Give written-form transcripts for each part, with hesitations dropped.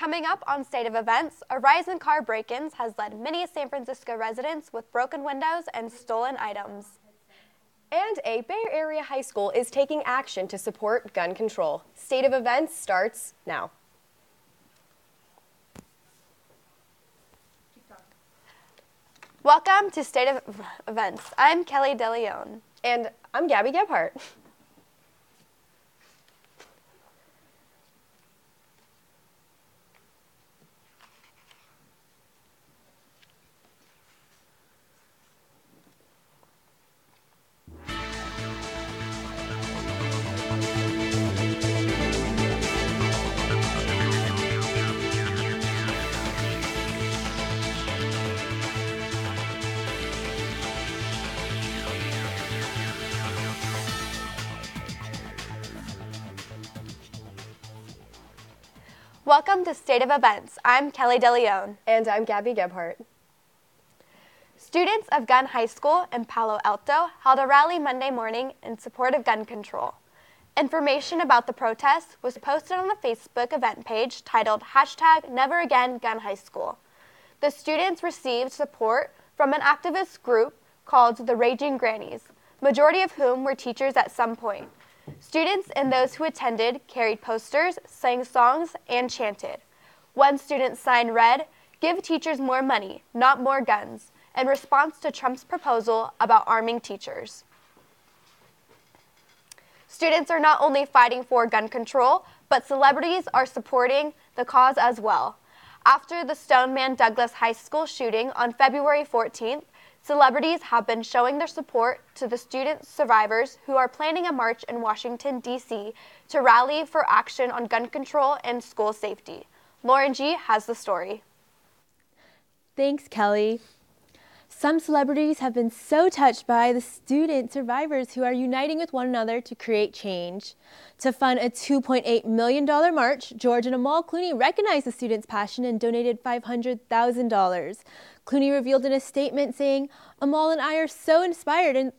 Coming up on State of Events, a rise in car break-ins has led many San Francisco residents with broken windows and stolen items. And a Bay Area high school is taking action to support gun control. State of Events starts now. Welcome to State of Events. I'm Kelly DeLeon. And I'm Gabby Gebhardt. Welcome to State of Events. I'm Kelly DeLeon. And I'm Gabby Gebhardt. Students of Gunn High School in Palo Alto held a rally Monday morning in support of gun control. Information about the protest was posted on the Facebook event page titled #NeverAgainGunHighSchool. The students received support from an activist group called the Raging Grannies, majority of whom were teachers at some point. Students and those who attended carried posters, sang songs, and chanted. One student's sign read, "Give teachers more money, not more guns," in response to Trump's proposal about arming teachers. Students are not only fighting for gun control, but celebrities are supporting the cause as well. After the Stoneman Douglas High School shooting on February 14th, celebrities have been showing their support to the student survivors who are planning a march in Washington, D.C. to rally for action on gun control and school safety. Lauren G. has the story. Thanks, Kelly. Some celebrities have been so touched by the student survivors who are uniting with one another to create change. To fund a $2.8 million march, George and Amal Clooney recognized the students' passion and donated $500,000. Clooney revealed in a statement saying, "Amal and I are so inspired and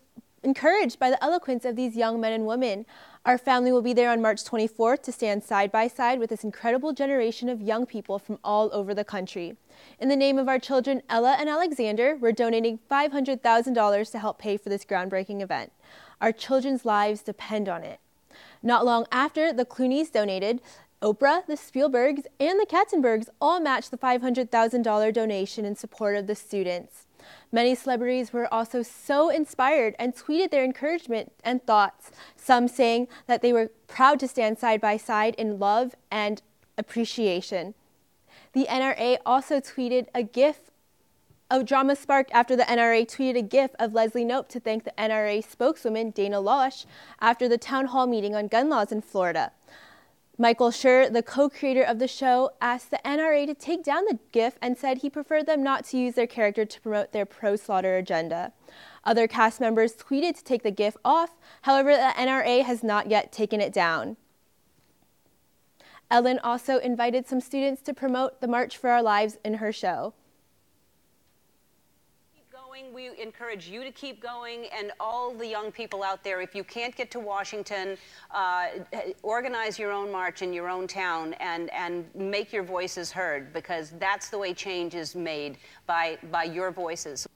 encouraged by the eloquence of these young men and women. Our family will be there on March 24th to stand side by side with this incredible generation of young people from all over the country. In the name of our children, Ella and Alexander, we're donating $500,000 to help pay for this groundbreaking event. Our children's lives depend on it." Not long after the Clooneys donated, Oprah, the Spielbergs, and the Katzenbergs all matched the $500,000 donation in support of the students. Many celebrities were also so inspired and tweeted their encouragement and thoughts, some saying that they were proud to stand side by side in love and appreciation. The NRA also tweeted a GIF. A drama sparked after the NRA tweeted a GIF of Leslie Knope to thank the NRA spokeswoman Dana Loesch after the town hall meeting on gun laws in Florida. Michael Schur, the co-creator of the show, asked the NRA to take down the GIF and said he preferred them not to use their character to promote their pro-slaughter agenda. Other cast members tweeted to take the GIF off, however, the NRA has not yet taken it down. Ellen also invited some students to promote the March for Our Lives in her show. We encourage you to keep going, and all the young people out there, if you can't get to Washington, organize your own march in your own town and make your voices heard, because that's the way change is made, by your voices.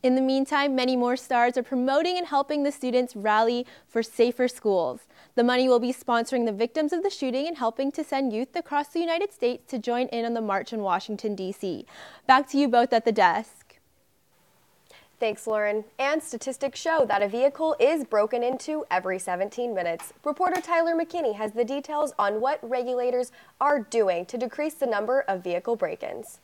In the meantime, many more stars are promoting and helping the students rally for safer schools. The money will be sponsoring the victims of the shooting and helping to send youth across the United States to join in on the march in Washington, D.C. Back to you both at the desk. Thanks, Lauren. And statistics show that a vehicle is broken into every 17 minutes. Reporter Tyler McKinney has the details on what regulators are doing to decrease the number of vehicle break-ins.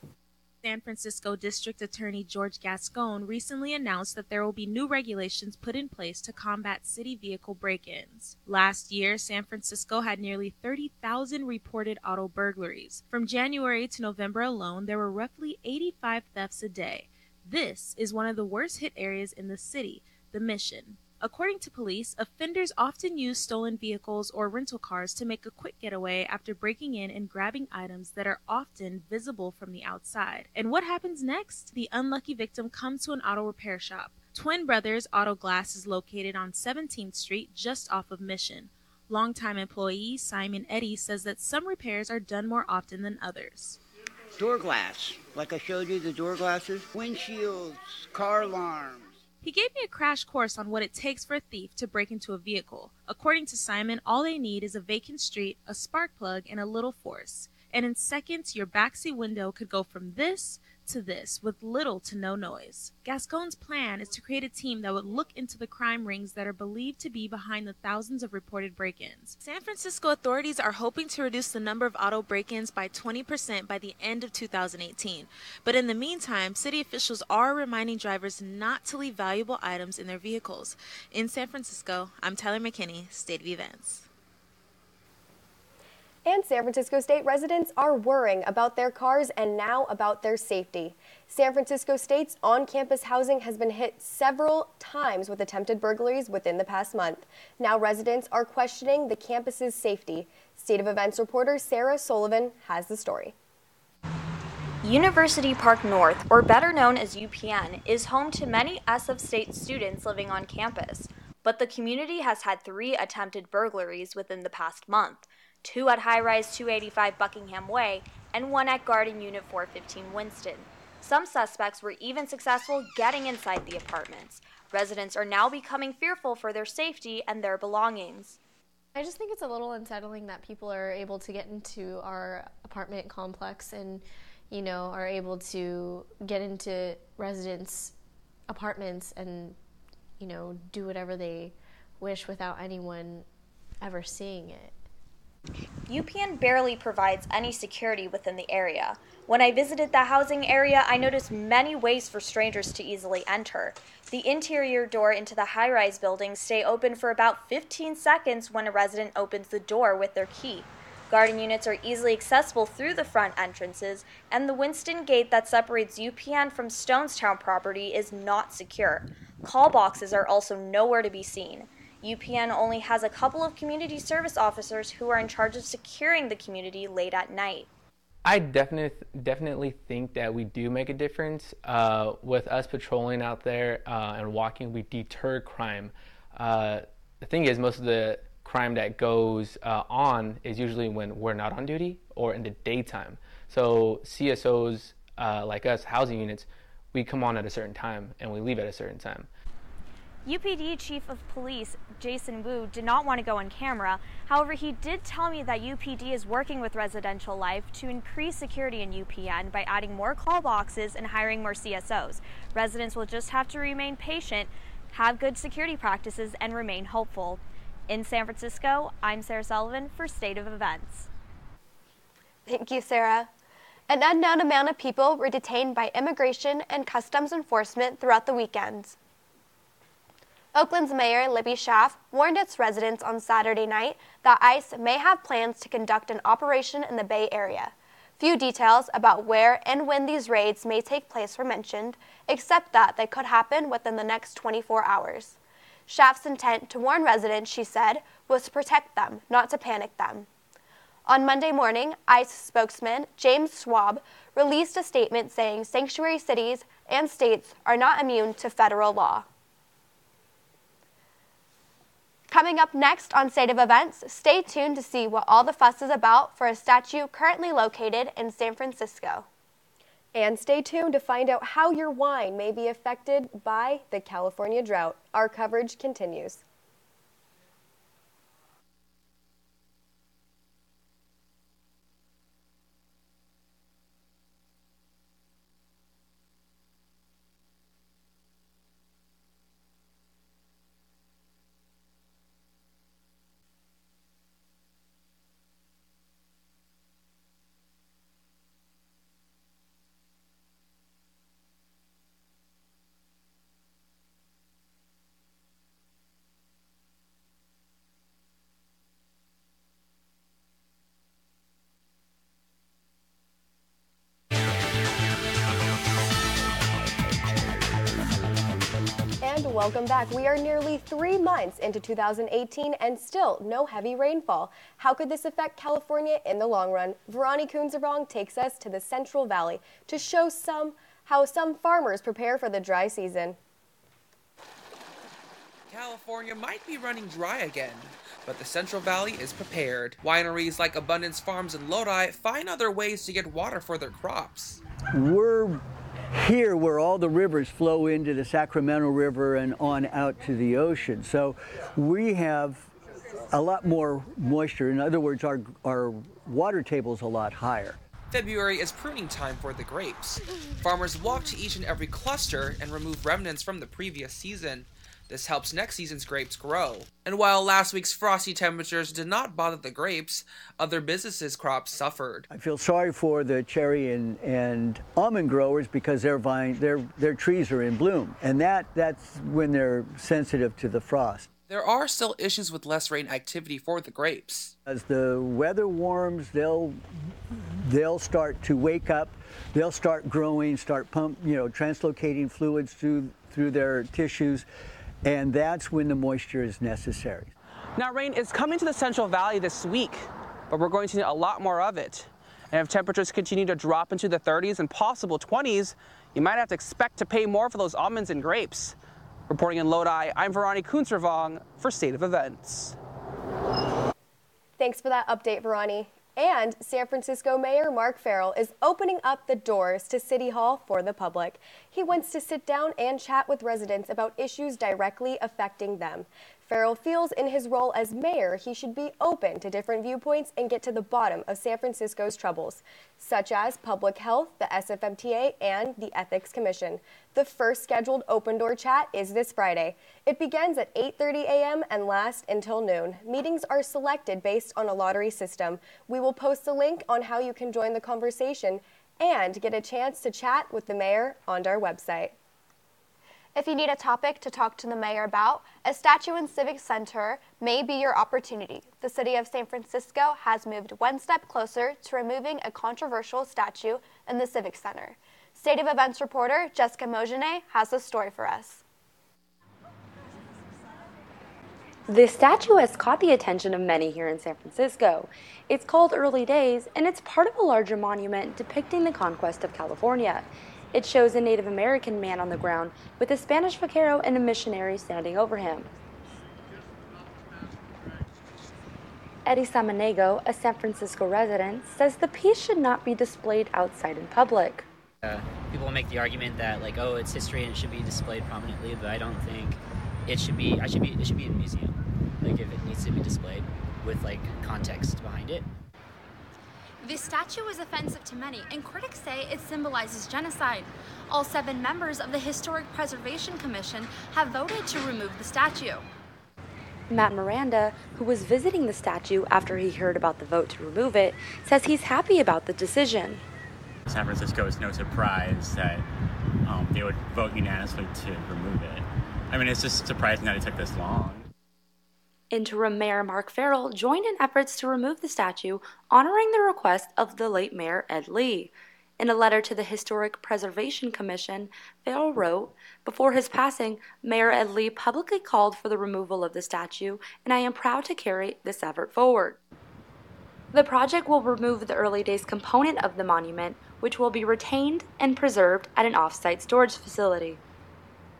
San Francisco District Attorney George Gascon recently announced that there will be new regulations put in place to combat city vehicle break-ins. Last year, San Francisco had nearly 30,000 reported auto burglaries. From January to November alone, there were roughly 85 thefts a day. This is one of the worst hit areas in the city, the Mission. According to police, offenders often use stolen vehicles or rental cars to make a quick getaway after breaking in and grabbing items that are often visible from the outside. And what happens next? The unlucky victim comes to an auto repair shop. Twin Brothers Auto Glass is located on 17th Street, just off of Mission. Longtime employee Simon Eddy says that some repairs are done more often than others. Door glass, like I showed you, the door glasses, windshields, car alarms. He gave me a crash course on what it takes for a thief to break into a vehicle. According to Simon, all they need is a vacant street, a spark plug, and a little force. And in seconds, your backseat window could go from this to this with little to no noise. Gascon's plan is to create a team that would look into the crime rings that are believed to be behind the thousands of reported break-ins. San Francisco authorities are hoping to reduce the number of auto break-ins by 20% by the end of 2018. But in the meantime, city officials are reminding drivers not to leave valuable items in their vehicles. In San Francisco, I'm Tyler McKinney, State of Events. And San Francisco State residents are worrying about their cars and now about their safety. San Francisco State's on-campus housing has been hit several times with attempted burglaries within the past month. Now residents are questioning the campus's safety. State of Events reporter Sarah Sullivan has the story. University Park North, or better known as UPN, is home to many SF State students living on campus. But the community has had 3 attempted burglaries within the past month. 2 at high-rise 285 Buckingham Way, and 1 at Garden Unit 415 Winston. Some suspects were even successful getting inside the apartments. Residents are now becoming fearful for their safety and their belongings. I just think it's a little unsettling that people are able to get into our apartment complex and, are able to get into residents' apartments and, do whatever they wish without anyone ever seeing it. UPN barely provides any security within the area. When I visited the housing area, I noticed many ways for strangers to easily enter. The interior door into the high-rise buildings stay open for about 15 seconds when a resident opens the door with their key. Garden units are easily accessible through the front entrances, and the Winston gate that separates UPN from Stonestown property is not secure. Call boxes are also nowhere to be seen. UPN only has a couple of community service officers who are in charge of securing the community late at night. I definitely think that we do make a difference. With us patrolling out there and walking, we deter crime. The thing is, most of the crime that goes on is usually when we're not on duty or in the daytime. So CSOs like us, housing units, we come on at a certain time and we leave at a certain time. UPD Chief of Police Jason Wu did not want to go on camera. However, he did tell me that UPD is working with Residential Life to increase security in UPN by adding more call boxes and hiring more CSOs. Residents will just have to remain patient, have good security practices, and remain hopeful. In San Francisco, I'm Sarah Sullivan for State of Events. Thank you, Sarah. An unknown amount of people were detained by Immigration and Customs Enforcement throughout the weekend. Oakland's Mayor Libby Schaaf warned its residents on Saturday night that ICE may have plans to conduct an operation in the Bay Area. Few details about where and when these raids may take place were mentioned, except that they could happen within the next 24 hours. Schaaf's intent to warn residents, she said, was to protect them, not to panic them. On Monday morning, ICE spokesman James Schwab released a statement saying sanctuary cities and states are not immune to federal law. Coming up next on State of Events, stay tuned to see what all the fuss is about for a statue currently located in San Francisco. And stay tuned to find out how your wine may be affected by the California drought. Our coverage continues. Welcome back. We are nearly 3 months into 2018 and still no heavy rainfall. How could this affect California in the long run? Verani Kunzerbong takes us to the Central Valley to show how some farmers prepare for the dry season. California might be running dry again. but the Central Valley is prepared. Wineries like Abundance Farms in Lodi find other ways to get water for their crops. We're here where all the rivers flow into the Sacramento River and on out to the ocean. So we have a lot more moisture. In other words, our water table is a lot higher. February is pruning time for the grapes. Farmers walk to each and every cluster and remove remnants from the previous season. This helps next season's grapes grow. And while last week's frosty temperatures did not bother the grapes, other businesses' crops suffered. I feel sorry for the cherry and almond growers because their trees are in bloom, and that's when they're sensitive to the frost. There are still issues with less rain activity for the grapes. As the weather warms, they'll start to wake up. They'll start growing, translocating fluids through their tissues. And that's when the moisture is necessary. Now, rain is coming to the Central Valley this week, but we're going to need a lot more of it. And if temperatures continue to drop into the 30s and possible 20s, you might have to expect to pay more for those almonds and grapes. Reporting in Lodi, I'm Verani Kunzervong for State of Events. Thanks for that update, Verani. And San Francisco Mayor Mark Farrell is opening up the doors to City Hall for the public. He wants to sit down and chat with residents about issues directly affecting them. Farrell feels in his role as mayor, he should be open to different viewpoints and get to the bottom of San Francisco's troubles, such as public health, the SFMTA, and the Ethics Commission. The first scheduled open door chat is this Friday. It begins at 8:30 a.m. and lasts until noon. Meetings are selected based on a lottery system. We will post a link on how you can join the conversation and get a chance to chat with the mayor on our website. If you need a topic to talk to the mayor about, a statue in Civic Center may be your opportunity. The city of San Francisco has moved one step closer to removing a controversial statue in the Civic Center. State of Events reporter Jessica Mojene has the story for us. This statue has caught the attention of many here in San Francisco. It's called Early Days, and it's part of a larger monument depicting the conquest of California. It shows a Native American man on the ground with a Spanish vaquero and a missionary standing over him. Eddie Samaniego, a San Francisco resident, says the piece should not be displayed outside in public. People make the argument that, like, oh, it's history and it should be displayed prominently, but I don't think it should be. It should be in a museum. Like, if it needs to be displayed with, like, context behind it. This statue is offensive to many, and critics say it symbolizes genocide. All 7 members of the Historic Preservation Commission have voted to remove the statue. Matt Miranda, who was visiting the statue after he heard about the vote to remove it, says he's happy about the decision. San Francisco is no surprise that they would vote unanimously to remove it. I mean, it's just surprising that it took this long. Interim Mayor Mark Farrell joined in efforts to remove the statue, honoring the request of the late Mayor Ed Lee. In a letter to the Historic Preservation Commission, Farrell wrote, "Before his passing, Mayor Ed Lee publicly called for the removal of the statue, and I am proud to carry this effort forward." The project will remove the Early Days component of the monument, which will be retained and preserved at an off-site storage facility.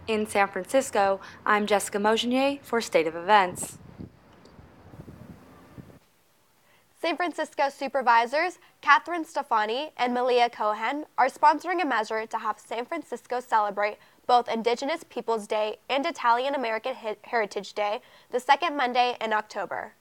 In San Francisco, I'm Jessica Mojenier for State of Events. San Francisco supervisors Catherine Stefani and Malia Cohen are sponsoring a measure to have San Francisco celebrate both Indigenous Peoples Day and Italian American Heritage Day the second Monday in October.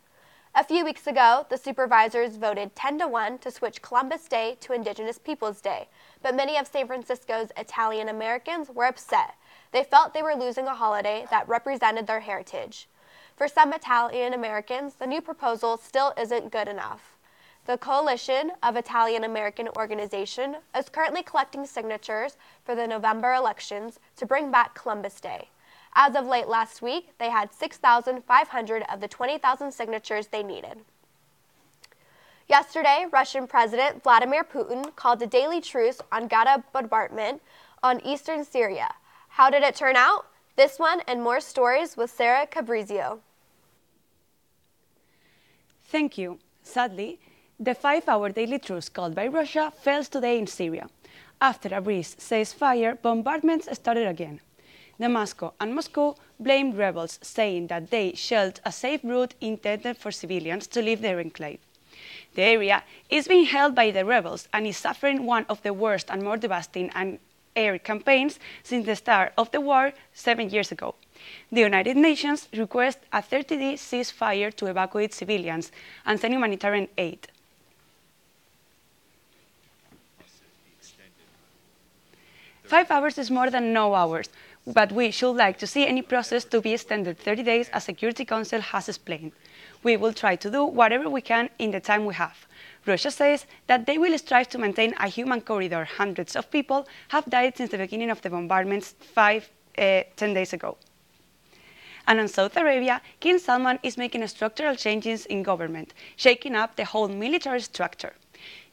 A few weeks ago, the supervisors voted 10-1 to switch Columbus Day to Indigenous Peoples Day, but many of San Francisco's Italian Americans were upset. They felt they were losing a holiday that represented their heritage. For some Italian Americans, the new proposal still isn't good enough. The Coalition of Italian American Organizations is currently collecting signatures for the November elections to bring back Columbus Day. As of late last week, they had 6,500 of the 20,000 signatures they needed. Yesterday, Russian President Vladimir Putin called a daily truce on Ghouta bombardment on eastern Syria. How did it turn out? This one and more stories with Sarah Cabrizio. Thank you. Sadly, the 5-hour daily truce called by Russia fails today in Syria. After a brief ceasefire, bombardments started again. Damascus and Moscow blamed rebels, saying that they shelled a safe route intended for civilians to leave their enclave. The area is being held by the rebels and is suffering one of the worst and more devastating air campaigns since the start of the war 7 years ago. The United Nations requests a 30-day ceasefire to evacuate civilians and send humanitarian aid. "5 hours is more than no hours, but we should like to see any process to be extended 30 days, as Security Council has explained. We will try to do whatever we can in the time we have." Russia says that they will strive to maintain a human corridor. Hundreds of people have died since the beginning of the bombardments 10 days ago. And in Saudi Arabia, King Salman is making structural changes in government, shaking up the whole military structure.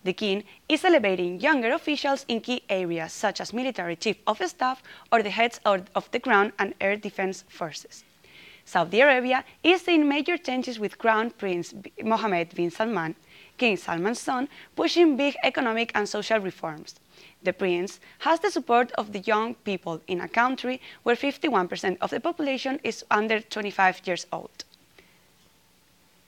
The king is elevating younger officials in key areas, such as military chief of staff or the heads of the ground and air defense forces. Saudi Arabia is seeing major changes with Crown Prince Mohammed bin Salman, King Salman's son, pushing big economic and social reforms. The prince has the support of the young people in a country where 51% of the population is under 25 years old.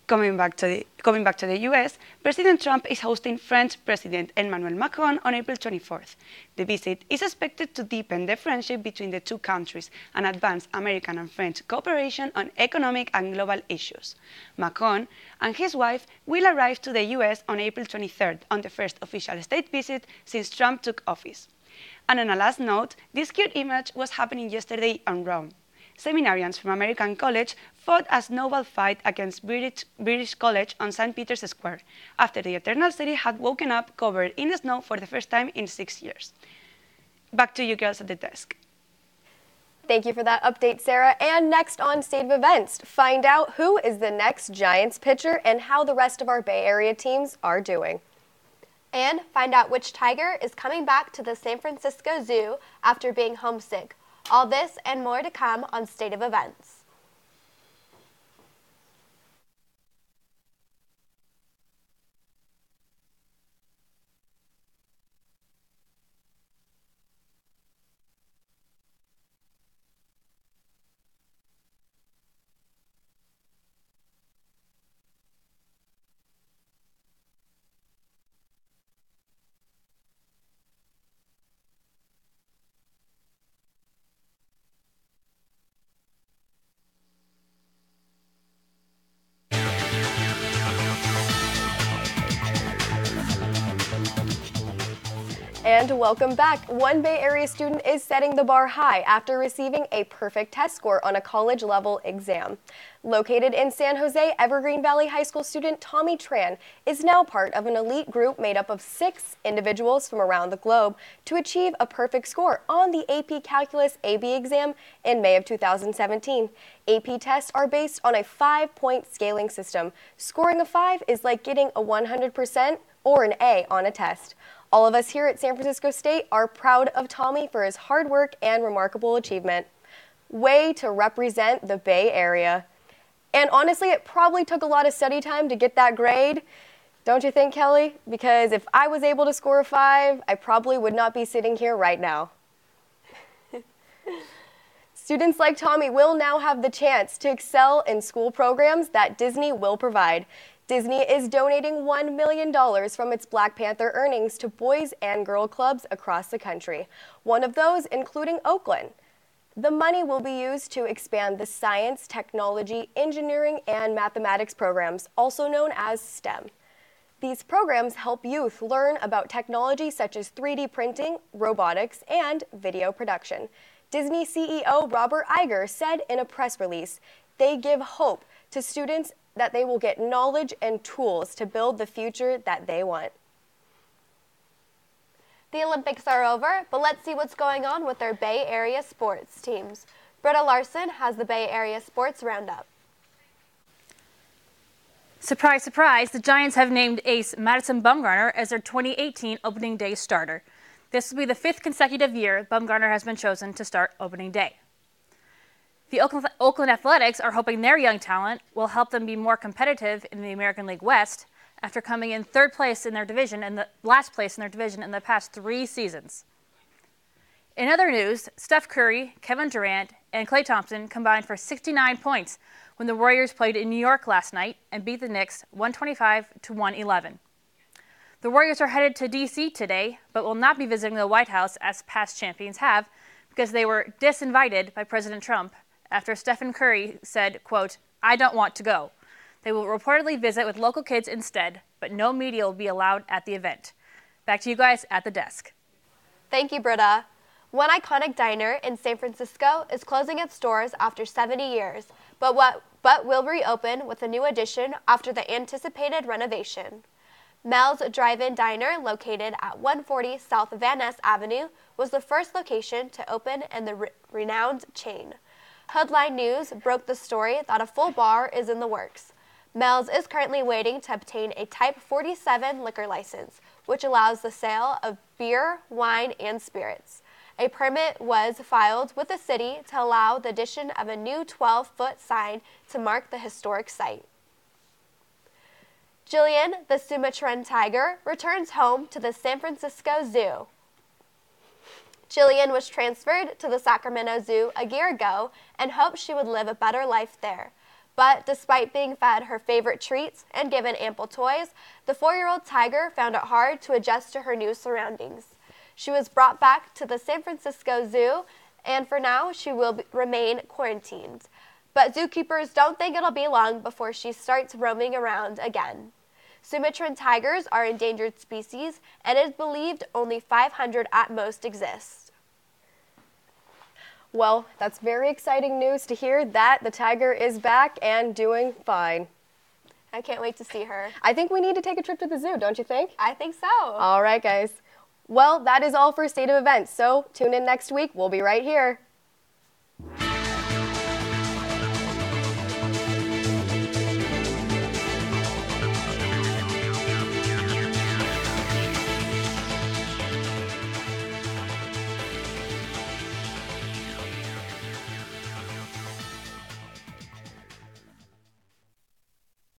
Coming back to the US, President Trump is hosting French President Emmanuel Macron on April 24th. The visit is expected to deepen the friendship between the two countries and advance American and French cooperation on economic and global issues. Macron and his wife will arrive to the US on April 23rd, on the first official state visit since Trump took office. And on a last note, this cute image was happening yesterday in Rome. Seminarians from American College fought a snowball fight against British College on St. Peter's Square after the Eternal City had woken up covered in snow for the first time in 6 years. Back to you girls at the desk. Thank you for that update, Sarah. And next on State of Events, find out who is the next Giants pitcher and how the rest of our Bay Area teams are doing. And find out which tiger is coming back to the San Francisco Zoo after being homesick. All this and more to come on State of Events. And welcome back. One Bay Area student is setting the bar high after receiving a perfect test score on a college-level exam. Located in San Jose, Evergreen Valley High School student Tommy Tran is now part of an elite group made up of 6 individuals from around the globe to achieve a perfect score on the AP Calculus AB exam in May of 2017. AP tests are based on a 5-point scaling system. Scoring a 5 is like getting a 100% or an A on a test. All of us here at San Francisco State are proud of Tommy for his hard work and remarkable achievement. Way to represent the Bay Area. And honestly, it probably took a lot of study time to get that grade. Don't you think, Kelly? Because if I was able to score a 5, I probably would not be sitting here right now. Students like Tommy will now have the chance to excel in school programs that Disney will provide. Disney is donating $1 million from its Black Panther earnings to boys and girl clubs across the country, one of those including Oakland. The money will be used to expand the science, technology, engineering, and mathematics programs, also known as STEM. These programs help youth learn about technology such as 3D printing, robotics, and video production. Disney CEO Robert Iger said in a press release, they give hope to students that they will get knowledge and tools to build the future that they want. The Olympics are over, but let's see what's going on with their Bay Area sports teams. Britta Larson has the Bay Area Sports Roundup. Surprise, surprise, the Giants have named ace Madison Bumgarner as their 2018 opening day starter. This will be the 5th consecutive year Bumgarner has been chosen to start opening day. The Oakland Athletics are hoping their young talent will help them be more competitive in the American League West after coming in 3rd place in their division and the last place in their division in the past 3 seasons. In other news, Steph Curry, Kevin Durant, and Klay Thompson combined for 69 points when the Warriors played in New York last night and beat the Knicks 125-111. The Warriors are headed to D.C. today, but will not be visiting the White House as past champions have because they were disinvited by President Trump after Stephen Curry said, quote, "I don't want to go." They will reportedly visit with local kids instead, but no media will be allowed at the event. Back to you guys at the desk. Thank you, Britta. One iconic diner in San Francisco is closing its doors after 70 years, but will reopen with a new addition after the anticipated renovation. Mel's Drive-In Diner, located at 140 South Van Ness Avenue, was the first location to open in the renowned chain. Headline News broke the story that a full bar is in the works. Mel's is currently waiting to obtain a Type 47 liquor license, which allows the sale of beer, wine, and spirits. A permit was filed with the city to allow the addition of a new 12-foot sign to mark the historic site. Jillian, the Sumatran tiger, returns home to the San Francisco Zoo. Jillian was transferred to the Sacramento Zoo a year ago and hoped she would live a better life there. But despite being fed her favorite treats and given ample toys, the 4-year-old tiger found it hard to adjust to her new surroundings. She was brought back to the San Francisco Zoo, and for now, she will remain quarantined. But zookeepers don't think it'll be long before she starts roaming around again. Sumatran tigers are endangered species, and it is believed only 500 at most exist. Well, that's very exciting news to hear that the tiger is back and doing fine. I can't wait to see her. I think we need to take a trip to the zoo, don't you think? I think so. All right, guys. Well, that is all for State of Events, so tune in next week. We'll be right here.